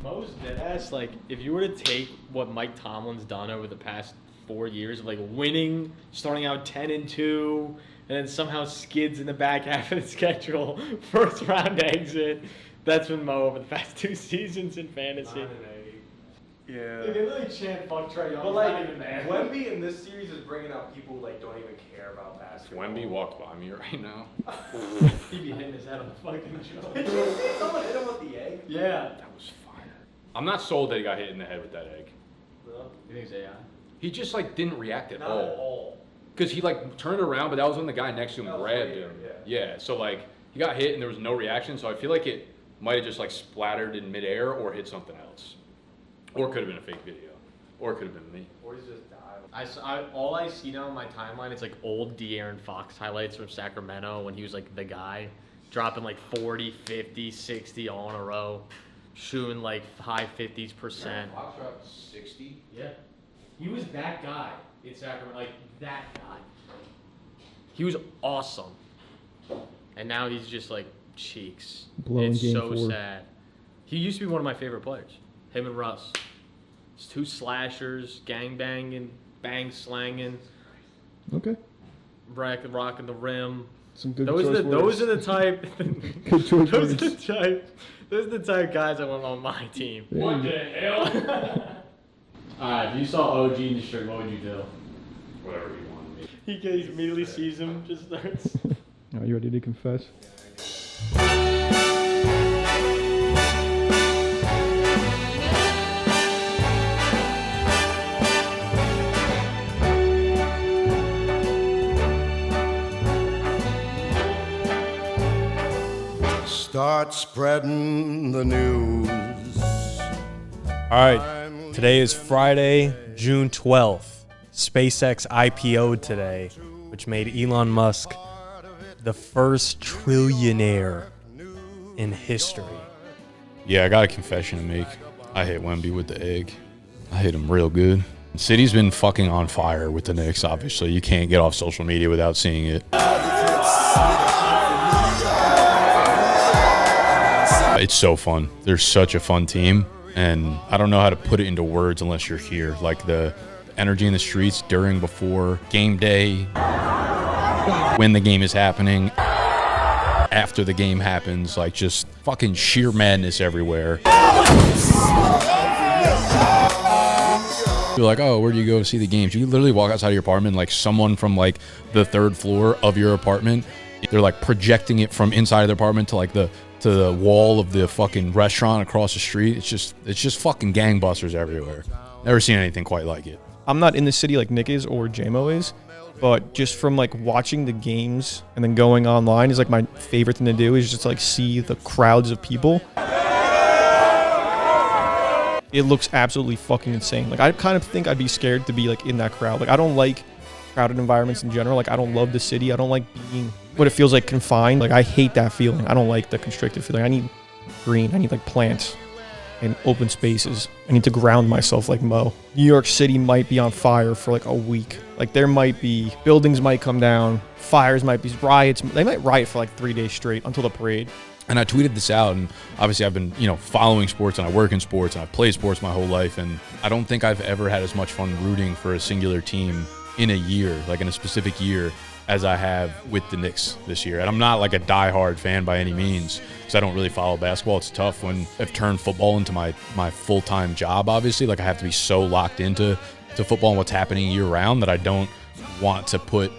Mo's deadass, like, if you were to take what Mike Tomlin's done over the past 4 years of, like, winning, starting out 10-2, and then somehow skids in the back half of the schedule, first round exit, that's been Mo over the past 2 seasons in fantasy. Yeah. Dude, they literally chant fuck Trae Young. But like, not even there. Wemby in this series is bringing out people who like don't even care about basketball. Wemby walked by me right now. He'd be hitting his head on the fucking show. Did you see someone hit him with the egg? Yeah. That was fire. I'm not sold that he got hit in the head with that egg. No. You think it's AI? He just like didn't react at Not all. at all. Because he like turned around, but that was when the guy next to him That was grabbed later, him. yeah. So like he got hit and there was no reaction. So I feel like it might have just like splattered in midair or hit something else, or could have been a fake video, or it could have been me. Or he's just died. All I see now on my timeline is like old De'Aaron Fox highlights from Sacramento when he was like the guy, dropping like 40, 50, 60 all in a row, shooting like high 50s%. Fox dropped 60. Yeah. He was that guy in Sacramento, like that guy. He was awesome. And now he's just like cheeks. Blowing it's game so 4. sad. He used to be one of my favorite players. Him and Russ. It's 2 slashers, gang banging, bang slanging, Okay. rocking the rim. Some good Those choice words. are the type. Good choice those are the words. type. Those are the type guys I want on my team. There What you the hell? Alright, if you saw OG in the street, what would you do? Whatever you want. He immediately sees him, just starts. Are you ready to confess? Start spreading the news. All right, today is Friday, June 12th. SpaceX IPO'd today, which made Elon Musk the first trillionaire in history. Yeah, I got a confession to make. I hit Wemby with the egg. I hit him real good. The city's been fucking on fire with the Knicks, obviously. You can't get off social media without seeing it. It's so fun. They're such a fun team, and I don't know how to put it into words unless you're here. Like the energy in the streets during, before, game day, when the game is happening, after the game happens, like just fucking sheer madness everywhere. You're like, oh, where do you go to see the games? You literally walk outside of your apartment, like someone from like the 3rd floor of your apartment, they're like projecting it from inside of their apartment to like the wall of the fucking restaurant across the street. It's just fucking gangbusters everywhere. Never seen anything quite like it. I'm not in the city like Nick is or JMO is, but just from like watching the games and then going online is like my favorite thing to do is just like see the crowds of people. It looks absolutely fucking insane. Like I kind of think I'd be scared to be like in that crowd. Like I don't like crowded environments in general. Like I don't love the city. I don't like being what it feels like confined. Like I hate that feeling. I don't like the constricted feeling. I need green. I need like plants and open spaces. I need to ground myself like Mo. New York City might be on fire for like a week. Like there might be buildings might come down, fires might be riots. They might riot for like 3 days straight until the parade. And I tweeted this out, and obviously I've been, following sports, and I work in sports, and I've played sports my whole life, and I don't think I've ever had as much fun rooting for a singular team in a year, like in a specific year, as I have with the Knicks this year. And I'm not like a diehard fan by any means, because I don't really follow basketball. It's tough when I've turned football into my full-time job, obviously. Like I have to be so locked into football and what's happening year-round that I don't want to put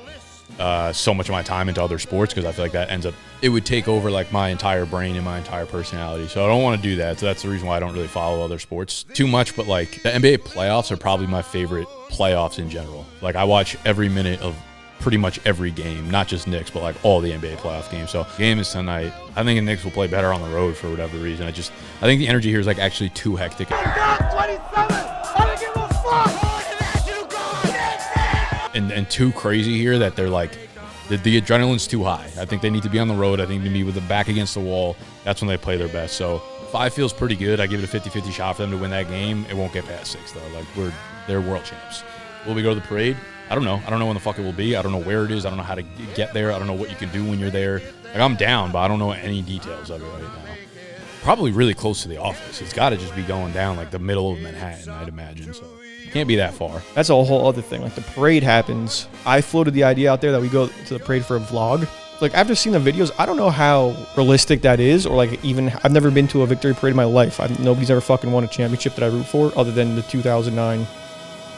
so much of my time into other sports, because I feel like that it would take over like my entire brain and my entire personality. So I don't want to do that. So that's the reason why I don't really follow other sports too much. But like the NBA playoffs are probably my favorite playoffs in general. Like I watch every minute of pretty much every game, not just Knicks, but like all the NBA playoff games. So the game is tonight. I think the Knicks will play better on the road for whatever reason. I think the energy here is like actually too hectic. And too crazy here that they're like, the adrenaline's too high. I think they need to be on the road. I think they need to be with the back against the wall. That's when they play their best. So 5 feels pretty good. I give it a 50-50 shot for them to win that game. It won't get past 6 though. Like they're world champs. Will we go to the parade? I don't know. I don't know when the fuck it will be. I don't know where it is. I don't know how to get there. I don't know what you can do when you're there. Like I'm down, but I don't know any details of it right now. probably really close to the office. It's got to just be going down like the middle of Manhattan, I'd imagine. So can't be that far. That's a whole other thing. Like the parade happens. I floated the idea out there that we go to the parade for a vlog. Like after seeing the videos, I don't know how realistic that is, or like even I've never been to a victory parade in my life. Nobody's ever fucking won a championship that I root for other than the 2009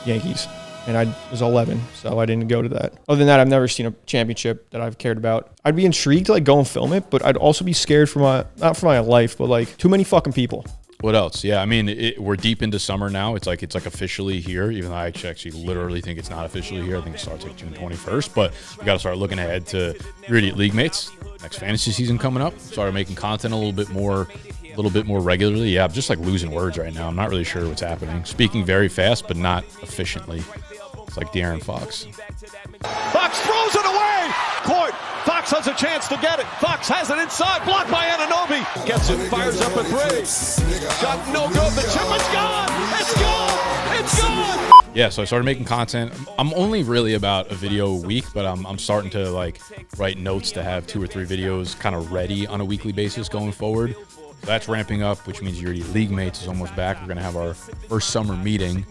Yankees. And I was 11, so I didn't go to that. Other than that, I've never seen a championship that I've cared about. I'd be intrigued to like go and film it, but I'd also be scared for not for my life, but like too many fucking people. What else? Yeah, I mean, we're deep into summer now. It's like officially here, even though I actually literally think it's not officially here. I think it starts like June 21st, but we got to start looking ahead to your Idiot League mates. Next fantasy season coming up. Started making content a little bit more regularly. Yeah, I'm just like losing words right now. I'm not really sure what's happening. Speaking very fast, but not efficiently. It's like De'Aaron Fox. Fox throws it away. Court. Fox has a chance to get it. Fox has it inside. Blocked by Anunoby. Gets it. Fires up a three. Shot no good. The chip is gone. It's gone. It's gone. Yeah, so I started making content. I'm only really about a video a week, but I'm starting to like write notes to have 2 or 3 videos kind of ready on a weekly basis going forward. So that's ramping up, which means your League Mates is almost back. We're going to have our first summer meeting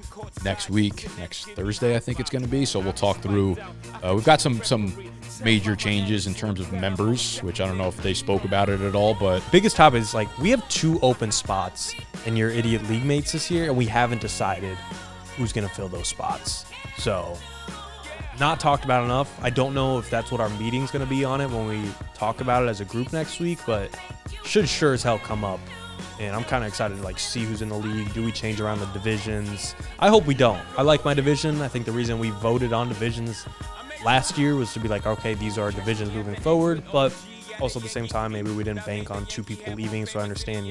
next week, next Thursday, I think it's going to be. So we'll talk through. We've got some major changes in terms of members, which I don't know if they spoke about it at all, but Biggest topic is like we have 2 open spots in your Idiot League Mates this year, and we haven't decided who's going to fill those spots. So not talked about enough. I don't know if that's what our meeting's going to be on it when we talk about it as a group next week, but should sure as hell come up. And I'm kind of excited to like see who's in the league. Do we change around the divisions? I hope we don't. I like my division. I think the reason we voted on divisions last year was to be like, okay, these are divisions moving forward. But also at the same time, maybe we didn't bank on 2 people leaving. So I understand,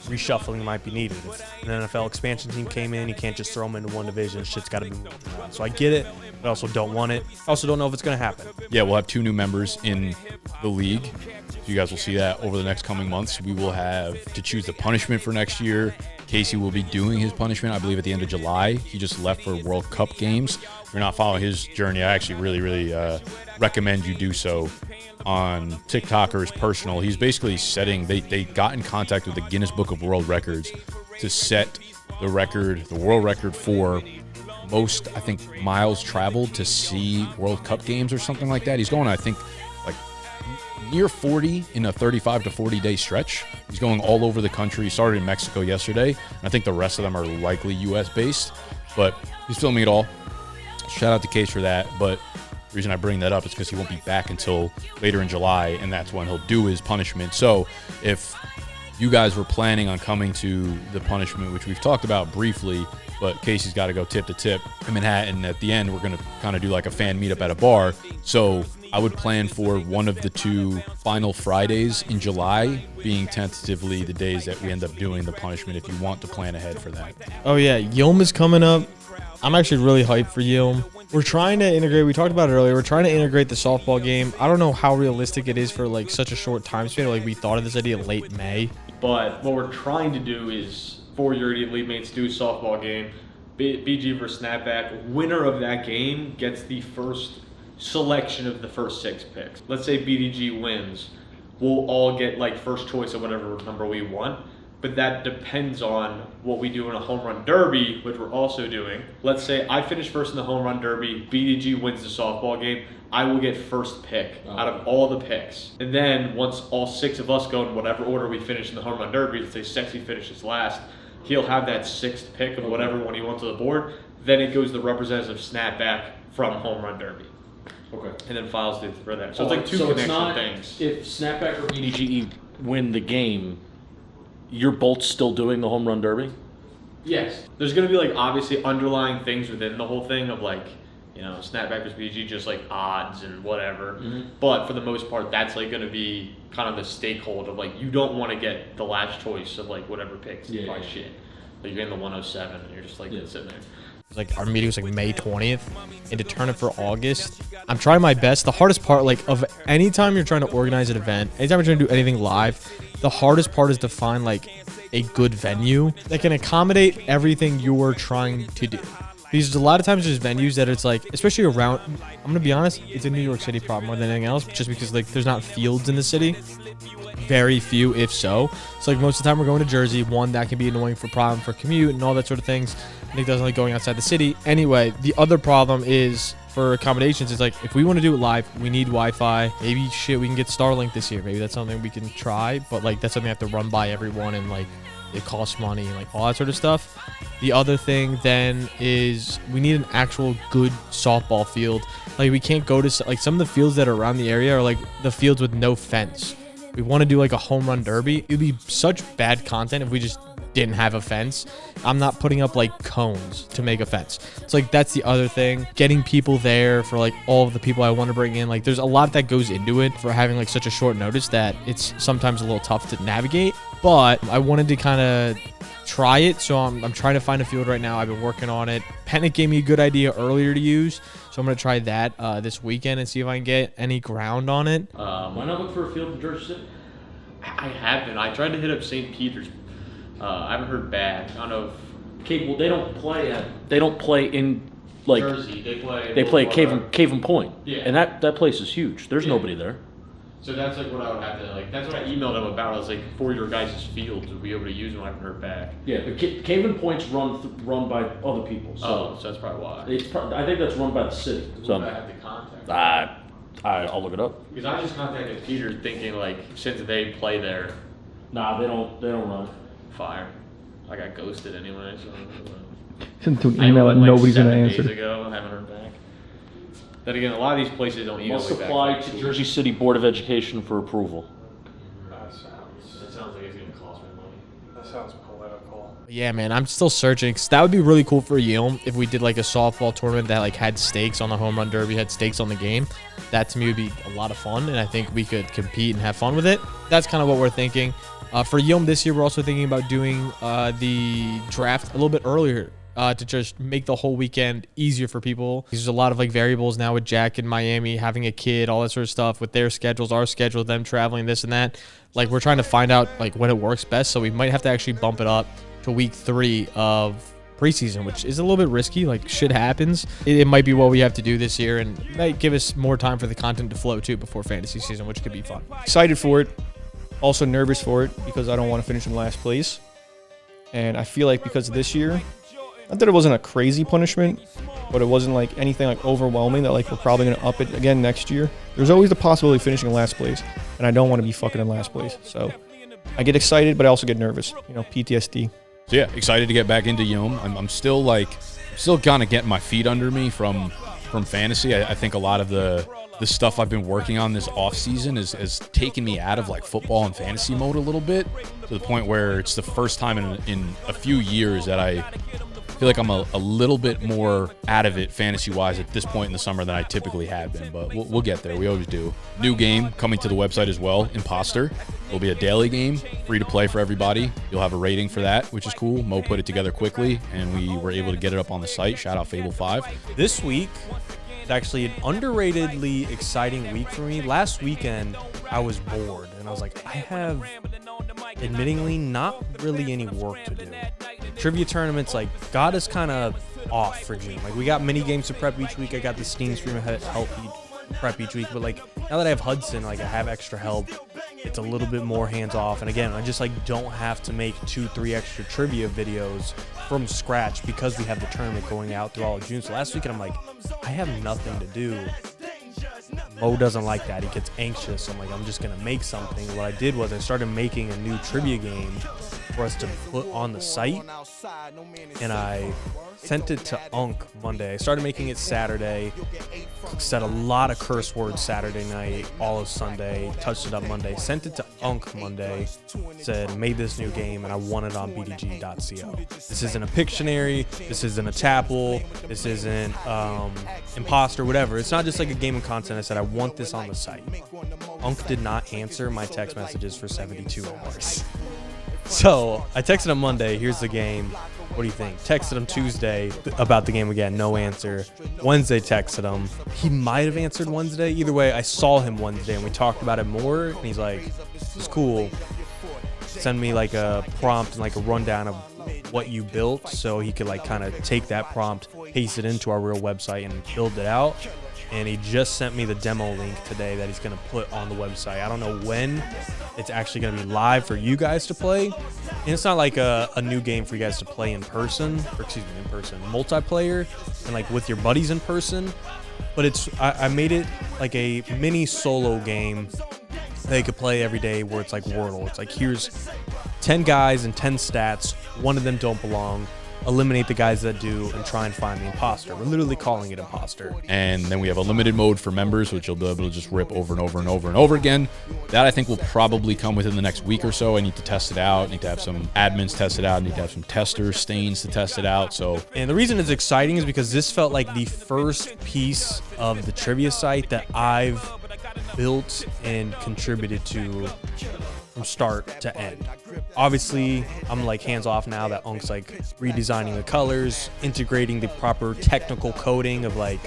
reshuffling might be needed. If an NFL expansion team came in, you can't just throw them into one division. Shit's got to be moving around. So I get it, but I also don't want it. I also don't know if it's going to happen. yeah, we'll have 2 new members in the league. So you guys will see that over the next coming months. We will have to choose the punishment for next year. Casey will be doing his punishment, I believe, at the end of July. He just left for World Cup games. If you're not following his journey, I actually really recommend you do so on TikTok or his personal. He's basically setting, they got in contact with the Guinness Book of World Records to set the world record for most, I think, miles traveled to see World Cup games or something like that. He's going, I think, like near 40 in a 35 to 40 day stretch. He's going all over the country. He started in Mexico yesterday, and I think the rest of them are likely US based, but he's filming it all. Shout out to Case for that. But the reason I bring that up is because he won't be back until later in July, and that's when he'll do his punishment. So if you guys were planning on coming to the punishment, which we've talked about briefly, but Casey's got to go tip to tip in Manhattan. At the end, we're going to kind of do like a fan meetup at a bar. So I would plan for one of the 2 final Fridays in July being tentatively the days that we end up doing the punishment, if you want to plan ahead for that. Oh yeah, Yilm is coming up. I'm actually really hyped for Yilm. We're trying to integrate, we talked about it earlier, we're trying to integrate the softball game. I don't know how realistic it is for like such a short time span. Like we thought of this idea late May. But what we're trying to do is, for your Idiot League Mates, do a softball game. BG versus Snapback. Winner of that game gets the first selection of the first 6 picks. Let's say BDG wins. We'll all get like first choice of whatever number we want. But that depends on what we do in a home run derby, which we're also doing. Let's say I finish first in the home run derby, BDG wins the softball game, I will get first pick out of all the picks. And then once all 6 of us go in whatever order we finish in the home run derby, let's say Sexy finishes last, he'll have that 6th pick of whatever one he wants to the board. Then it goes the representative Snapback from home run derby. Okay. And then files do for that. So it's like 2 connection things. If Snapback or BDGE win the game, you're both still doing the home run derby? Yes. There's going to be like obviously underlying things within the whole thing of like, Snapback versus BG, just like odds and whatever. Mm-hmm. But for the most part, that's like going to be kind of the stakeholder of like, you don't want to get the last choice of like whatever picks by shit. Like you're in the 107 and you're just like sitting there. Like our meeting was like May 20th, and to turn it for August, I'm trying my best. The hardest part, like of any time you're trying to organize an event, anytime you're trying to do anything live, the hardest part is to find like a good venue that can accommodate everything you're trying to do. Because a lot of times there's venues that it's like, especially around, I'm going to be honest, it's a New York City problem more than anything else, just because like there's not fields in the city. Very few, if so. So like most of the time we're going to Jersey. One, that can be annoying for commute and all that sort of things. Nick doesn't like going outside the city. Anyway, the other problem is for accommodations is like if we want to do it live, we need Wi-Fi. Maybe we can get Starlink this year. Maybe that's something we can try, but like that's something I have to run by everyone and like it costs money and like all that sort of stuff. The other thing then is we need an actual good softball field. Like we can't go to like some of the fields that are around the area are like the fields with no fence. We want to do like a home run derby. It'd be such bad content if we just didn't have a fence. I'm not putting up like cones to make a fence. It's like that's the other thing. Getting people there for like all of the people I want to bring in. Like there's a lot that goes into it for having like such a short notice that it's sometimes a little tough to navigate. But I wanted to kind of try it, so I'm trying to find a field right now. I've been working on it. Panic gave me a good idea earlier to use, so I'm going to try that this weekend and see if I can get any ground on it. Why not look for a field in Jersey City? I haven't. I tried to hit up St. Peter's. I haven't heard back. I don't know if Okay, well, they don't play in like Jersey. They play at Cave and Point. Yeah. And that place is huge. There's nobody there. So that's like what I would have to like. That's what I emailed him about. I was like, for your guys' fields, would we be able to use them? I haven't heard back. Yeah, but Cave and Point's run by other people. So So that's probably why. I think that's run by the city. Who So would I have to contact? I'll look it up. Because I just contacted Peter thinking like since they play there, Nah, they don't run. fire. I got ghosted anyway. So Sent to an I email emailed and him, like, nobody's going to 7 days answer. ago, I haven't heard back. Then again, a lot of these places don't email Must me back. apply like, to 2 Jersey City Board of Education for approval. That sounds like it's gonna cost me money. That sounds political. Yeah, man, I'm still searching. 'Cause that would be really cool for Yale if we did like a softball tournament that like had stakes on the home run derby, had stakes on the game. That to me would be a lot of fun, and I think we could compete and have fun with it. That's kind of what we're thinking. For Yilm this year, we're also thinking about doing the draft a little bit earlier to just make the whole weekend easier for people. There's a lot of like variables now with Jack in Miami, having a kid, all that sort of stuff with their schedules, our schedule, them traveling, this and that. Like we're trying to find out like when it works best. So we might have to actually bump it up to week 3 of preseason, which is a little bit risky. Like shit happens. It might be what we have to do this year, and might give us more time for the content to flow too before fantasy season, which could be fun. Excited for it. Also nervous for it because I don't want to finish in last place. And I feel like because of this year, not that it wasn't a crazy punishment, but it wasn't like anything like overwhelming that like we're probably going to up it again next year. There's always the possibility of finishing in last place, and I don't want to be fucking in last place. So I get excited, but I also get nervous. You know, PTSD. So yeah, excited to get back into Yom. I'm still kind of getting my feet under me from fantasy. I think a lot of the stuff I've been working on this off season has taken me out of like football and fantasy mode a little bit, to the point where it's the first time in a few years that I feel like I'm a little bit more out of it fantasy wise at this point in the summer than I typically have been, but we'll get there. We always do. New game coming to the website as well, Imposter. It'll be a daily game, free to play for everybody. You'll have a rating for that, which is cool. Mo put it together quickly, and we were able to get it up on the site. Shout out Fable 5. This week, it's actually an underratedly exciting week for me. Last weekend, I was bored, and I was like, I have, admittingly, not really any work to do. Trivia tournaments, like, got us kind of off for June. Like, we got mini games to prep each week. I got the Steam stream help prep each week. But, like, now that I have Hudson, like, I have extra help. It's a little bit more hands-off. And, again, I just, like, don't have to make 2-3 extra trivia videos from scratch because we have the tournament going out through all of June. So last weekend, I'm like, I have nothing to do. Mo doesn't like that. He gets anxious. So I'm like, I'm just going to make something. What I did was I started making a new trivia game for us to put on the site, and I sent it to Unk Monday. I started making it Saturday, said a lot of curse words Saturday night, all of Sunday, touched it up Monday, sent it to Unk Monday, said made this new game, and I won it on bdg.co. This isn't a Pictionary, this isn't a Tapple, this isn't Imposter, whatever. It's not just like a game of content. I said I want this on the site. Unk did not answer my text messages for 72 hours. So I texted him Monday, here's the game, what do you think? Texted him Tuesday about the game again, no answer. Wednesday texted him. He might have answered Wednesday. Either way, I saw him Wednesday and we talked about it more, and he's like, it's cool. Send me like a prompt and like a rundown of what you built so he could like kind of take that prompt, paste it into our real website and build it out. And he just sent me the demo link today that he's going to put on the website. I don't know when it's actually going to be live for you guys to play. And it's not like a new game for you guys to play in person, multiplayer, and like with your buddies in person. But I made it like a mini solo game they could play every day where it's like Wordle. It's like, here's 10 guys and 10 stats. One of them don't belong. Eliminate the guys that do and try and find the imposter. We're literally calling it Imposter. And then we have a limited mode for members, which you'll be able to just rip over and over and over and over again. That I think will probably come within the next week or so. I need to test it out. I need to have some admins test it out. I need to have some testers, Stains to test it out. And the reason it's exciting is because this felt like the first piece of the trivia site that I've built and contributed to from start to end. Obviously, I'm like hands off now that Unk's like redesigning the colors, integrating the proper technical coding of like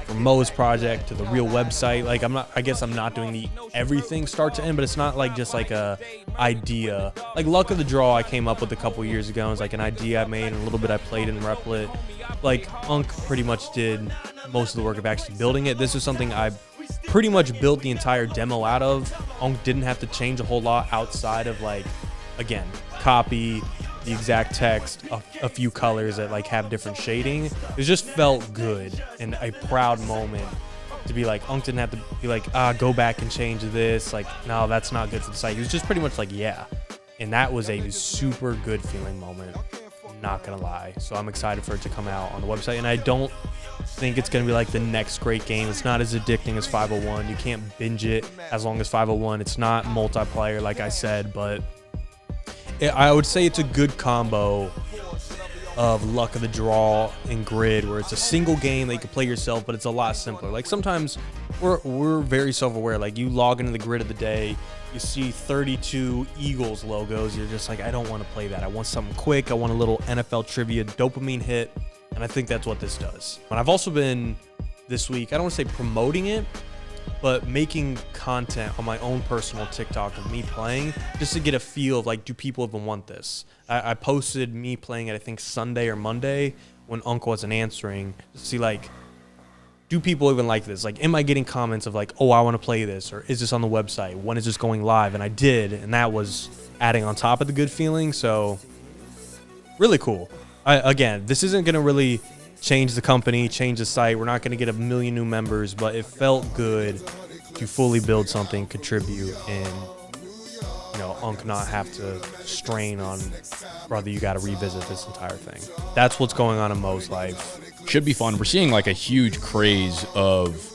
from Mo's project to the real website. Like I guess I'm not doing the everything start to end, but it's not like just like a idea. Like Luck of the Draw I came up with a couple years ago. It was like an idea I made and a little bit I played in Replit. Like Unk pretty much did most of the work of actually building it. This is something I pretty much built the entire demo out of. Unk didn't have to change a whole lot outside of like, again, copy the exact text, a few colors that like have different shading. It just felt good and a proud moment to be like, Unk didn't have to be like, go back and change this. Like, no, that's not good for the site. He was just pretty much like, yeah. And that was a super good feeling moment. Not gonna lie. So I'm excited for it to come out on the website. And I don't think it's gonna be like the next great game. It's not as addicting as 501. You can't binge it as long as 501. It's not multiplayer, like I said, but I would say it's a good combo of Luck of the Draw and Grid, where it's a single game that you can play yourself, but it's a lot simpler. Like sometimes we're very self-aware. Like you log into the Grid of the day, you see 32 Eagles logos. You're just like, I don't want to play that. I want something quick. I want a little NFL trivia dopamine hit. And I think that's what this does. And I've also been this week, I don't want to say promoting it, but making content on my own personal TikTok of me playing just to get a feel of like, do people even want this? I posted me playing it, I think Sunday or Monday when Unk wasn't answering to see like, do people even like this? Like, am I getting comments of like, oh, I want to play this? Or is this on the website? When is this going live? And I did, and that was adding on top of the good feeling. So really cool. Again, this isn't going to really change the company, change the site. We're not going to get a million new members, but it felt good to fully build something, contribute, and Unk not have to strain on, brother, you got to revisit this entire thing. That's what's going on in Mo's life. Should be fun. We're seeing like a huge craze of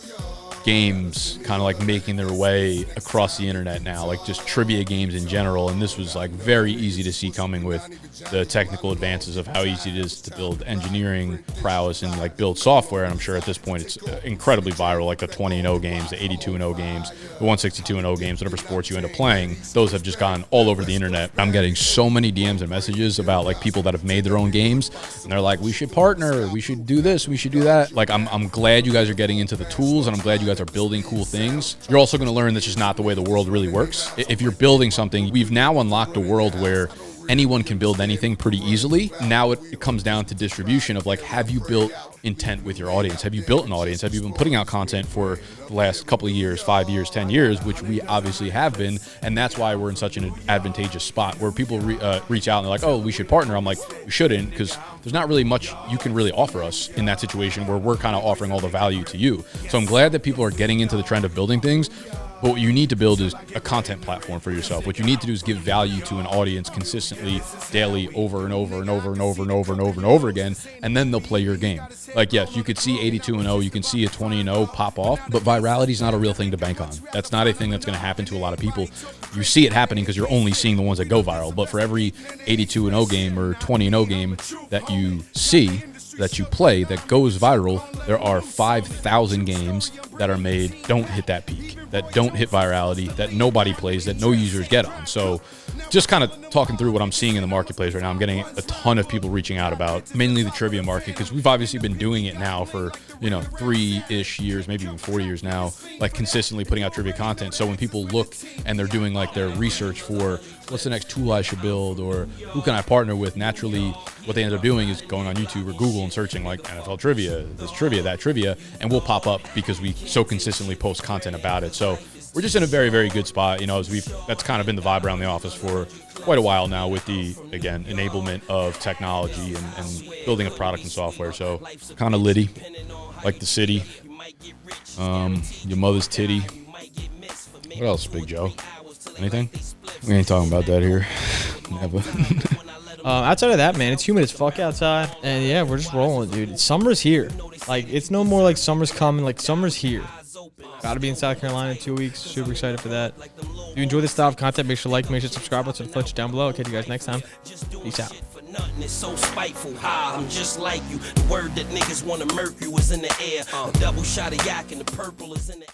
games kind of like making their way across the internet now, like just trivia games in general. And this was like very easy to see coming with the technical advances of how easy it is to build engineering prowess and like build software. And I'm sure at this point it's incredibly viral, like the 20-0 games, the 82-0 games, the 162-0 games, whatever sports you end up playing. Those have just gone all over the internet. I'm getting so many DMs and messages about like people that have made their own games, and they're like, we should partner, we should do this, we should do that. Like I'm glad you guys are getting into the tools, and I'm glad you guys are building cool things. You're also going to learn that's just not the way the world really works. If you're building something, we've now unlocked a world where anyone can build anything pretty easily. Now it comes down to distribution of like, have you built intent with your audience? Have you built an audience? Have you been putting out content for the last couple of years, 5 years, 10 years, which we obviously have been. And that's why we're in such an advantageous spot where people reach out and they're like, oh, we should partner. I'm like, we shouldn't, because there's not really much you can really offer us in that situation where we're kind of offering all the value to you. So I'm glad that people are getting into the trend of building things. But what you need to build is a content platform for yourself. What you need to do is give value to an audience consistently, daily, over and over and over and over and over and over and over again, and then they'll play your game. Like, yes, you could see 82-0, you can see a 20-0 pop off, but virality is not a real thing to bank on. That's not a thing that's going to happen to a lot of people. You see it happening because you're only seeing the ones that go viral. But for every 82-0 game or 20-0 game that you see, that you play, that goes viral, there are 5,000 games that are made, don't hit that peak, that don't hit virality, that nobody plays, that no users get on. So just kind of talking through what I'm seeing in the marketplace right now, I'm getting a ton of people reaching out about mainly the trivia market, because we've obviously been doing it now for 3-ish years, maybe even 4 years now, like consistently putting out trivia content. So when people look and they're doing like their research for what's the next tool I should build or who can I partner with, naturally what they end up doing is going on YouTube or Google and searching like NFL trivia, this trivia, that trivia, and we'll pop up because we so consistently post content about it. So we're just in a very, very good spot. You know, that's kind of been the vibe around the office for quite a while now with the, again, enablement of technology and building a product and software. So kind of litty, like the city, your mother's titty. What else, Big Joe? Anything? We ain't talking about that here. Never. Outside of that, man, it's humid as fuck outside. And yeah, we're just rolling, dude. Summer's here. Like, it's no more like summer's coming. Like, summer's here. Gotta be in South Carolina in 2 weeks. Super excited for that. If you enjoy this style of content, make sure to like, make sure to subscribe. Let's fletch down below. I'll catch you guys next time. Peace out. It's so spiteful, I'm just like you. The word that niggas wanna murk you is in the air. A double shot of yak and the purple is in the